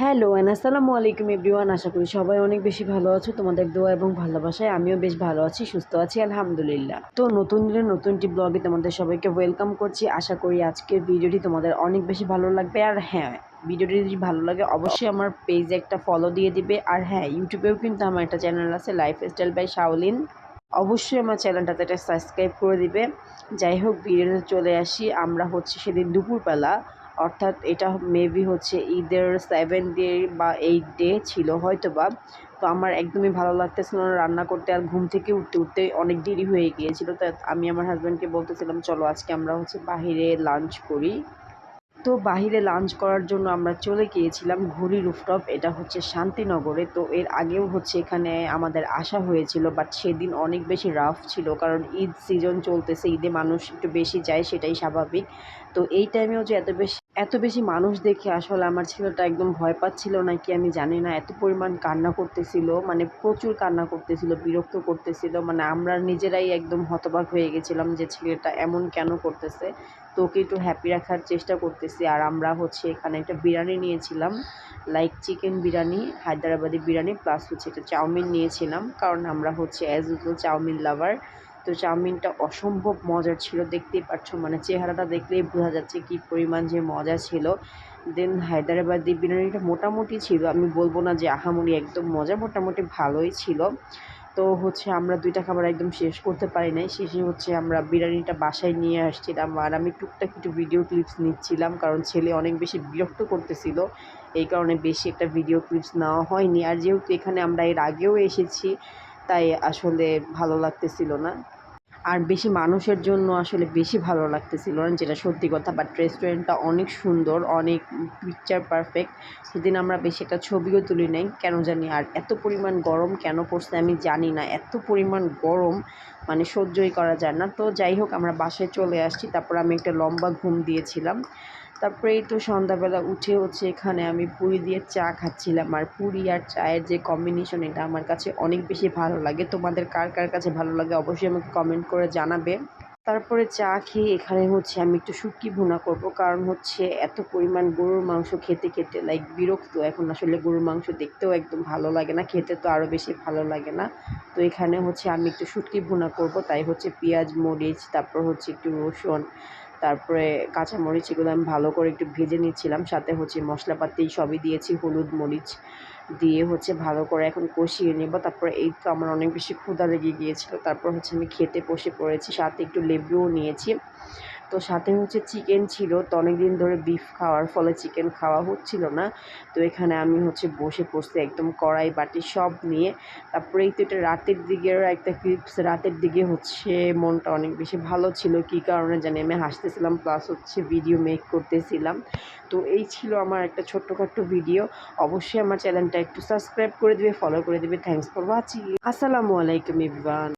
Hello আসসালামু আলাইকুম everyone. আশা করি সবাই অনেক বেশি ভালো আছো। তোমাদের দোয়া এবং ভালোবাসায় আমিও বেশ ভালো আছি, সুস্থ আছি আলহামদুলিল্লাহ। তো নতুন দিনের নতুন একটি ব্লগে তোমাদের সবাইকে ওয়েলকাম করছি। আশা করি আজকের ভিডিওটি তোমাদের অনেক বেশি ভালো লাগবে। আর হ্যাঁ, ভিডিওটি যদি ভালো লাগে অবশ্যই আমার পেজে একটা ফলো দিয়ে দিবে। আর হ্যাঁ, ইউটিউবেও কিন্তু আমার একটা চ্যানেল আছে, লাইফস্টাইল বাই শাওলিন। অবশ্যই আমার চ্যানেলটাতে একটা সাবস্ক্রাইব করে দিবে। যাই হোক, ভিডিওতে চলে আসি। আমরা সেদিন দুপুরবেলা, অর্থাৎ এটা মেবি ঈদের 7 ডে বা 8 ডে ছিল হয়তোবা। তো আমার একদমই ভালো লাগতেছিল না রান্না করতে, আর ঘুম থেকে উঠতে উঠতে অনেক দেরি হয়ে গিয়েছিল। তো আমি আমার হাজব্যান্ডকে বলতেছিলাম, চলো আজকে আমরা বাহিরে লাঞ্চ করি। তো বাহিরে লাঞ্চ করার জন্য আমরা চলে গিয়েছিলাম ঘুরি রুফটপ। এটা শান্তিনগরে। তো এর আগেও এখানে আমাদের আসা হয়েছিল, বাট সেদিন অনেক বেশি রাফ ছিল, কারণ ঈদ সিজন চলতেছে, ঈদে মানুষ একটু বেশি যায়, সেটাই স্বাভাবিক। তো এই টাইমেও যে এত বেশি মানুষ দেখে আসলে আমার ছেলেটা একদম ভয় পাচ্ছিল নাকি আমি জানি না, এত পরিমাণ কান্না করতেছিল, মানে প্রচুর কান্না করতেছিল, বিরক্ত করতেছিল। মানে আমরা নিজেরাই একদম হতবাক হয়ে গেছিলাম যে ছেলেটা এমন কেন করতেছে। তো ওকে একটু হ্যাপি রাখার চেষ্টা করতেছি। আর আমরা এখানে একটা বিরিয়ানি নিয়েছিলাম, like chicken biryani, Hyderabadi biryani, plus একটা চাউমিন নিয়েছিলাম, কারণ আমরা অ্যাজ ইউজুয়াল চাউমিন লাভার। তো চাউমিনটা অসম্ভব মজার ছিল, দেখতেই পাচ্ছ, মানে চেহারাটা দেখলেই বোঝা যাচ্ছে কী পরিমাণ যে মজা ছিল। দেন হায়দ্রাবাদি বিরিয়ানিটা মোটামুটি ছিল, আমি বলবো না যে আহামরি একদম মজা, মোটামুটি ভালোই ছিল। তো আমরা 2টা খাবার একদম শেষ করতে পারি নাই। শেষে আমরা বিরিয়ানিটা বাসায় নিয়ে আসছিলাম, আর আমি টুকটাক একটু ভিডিও ক্লিপস নিচ্ছিলাম, কারণ ছেলে অনেক বেশি বিরক্ত করতেছিল, এই কারণে বেশি একটা ভিডিও ক্লিপস নেওয়া হয়নি। আর যেহেতু এখানে আমরা এর আগেও এসেছি, তাই আসলে ভালো লাগতেছিল না। আর বেশি মানুষের জন্য আসলে বেশি ভালো লাগতেছিল না, যেটা সত্যি কথা। বাট রেস্টুরেন্টটা অনেক সুন্দর, অনেক পিকচার পারফেক্ট। সেদিন আমরা বেশি একটা ছবিও তুলি নাই কেন জানি। আর এত পরিমাণ গরম কেন পড়ছে আমি জানি না, এত পরিমাণ গরম মানে সহ্যই করা যায় না। তো যাই হোক, আমরা বাসায় চলে আসছি। তারপর আমি একটা লম্বা ঘুম দিয়েছিলাম। তারপরে এই তো সন্ধ্যাবেলা উঠে এখানে আমি পুরি দিয়ে চা খাচ্ছিলাম। আর পুরি আর চায়ের যে কম্বিনেশন, এটা আমার কাছে অনেক বেশি ভালো লাগে। তোমাদের কার কার কাছে ভালো লাগে অবশ্যই আমাকে কমেন্ট করে জানাবে। তারপরে চা খেয়ে এখানে আমি একটু শুটকি ভুনা করব, কারণ এত পরিমাণ গরুর মাংস খেতে খেতে লাইক বিরক্ত। এখন আসলে গরুর মাংস দেখতেও একদম ভালো লাগে না, খেতে তো আরও বেশি ভালো লাগে না। তো এখানে আমি একটু শুটকি ভুনা করব, তাই পেঁয়াজ মরিচ, তারপর একটু রসুন, তারপরে কাঁচামরিচ, এগুলো আমি ভালো করে একটু ভেজে নিচ্ছিলাম। সাথে মশলাপাতি সবই দিয়েছি, হলুদ মরিচ দিয়ে ভালো করে এখন কষিয়ে নেব। তারপরে এই তো আমার অনেক বেশি ক্ষুধা লেগে গিয়েছিল। তারপর আমি খেতে বসে পড়েছি, সাথে একটু লেবুও নিয়েছি। তো সাথে চিকেন ছিল। তো অনেক দিন ধরে বিফ খাওয়ার ফলে চিকেন খাওয়া হচ্ছিল না। তো এখানে আমি বসে পড়ছি একদম কড়াই বাটি সব নিয়ে। তারপরে এই তো এটা রাতের দিকের একটা ক্লিপস। রাতের দিকে মনটা অনেক বেশি ভালো ছিল, কী কারণে জানি আমি হাসতেছিলাম, প্লাস ভিডিও মেক করতেছিলাম। তো এই ছিল আমার একটা ছোট্টখাট্ট ভিডিও। অবশ্যই আমার চ্যানেলটা একটু সাবস্ক্রাইব করে দিবে, ফলো করে দিবে। Thanks for watching. আসসালামু আলাইকুম এভরিওয়ান।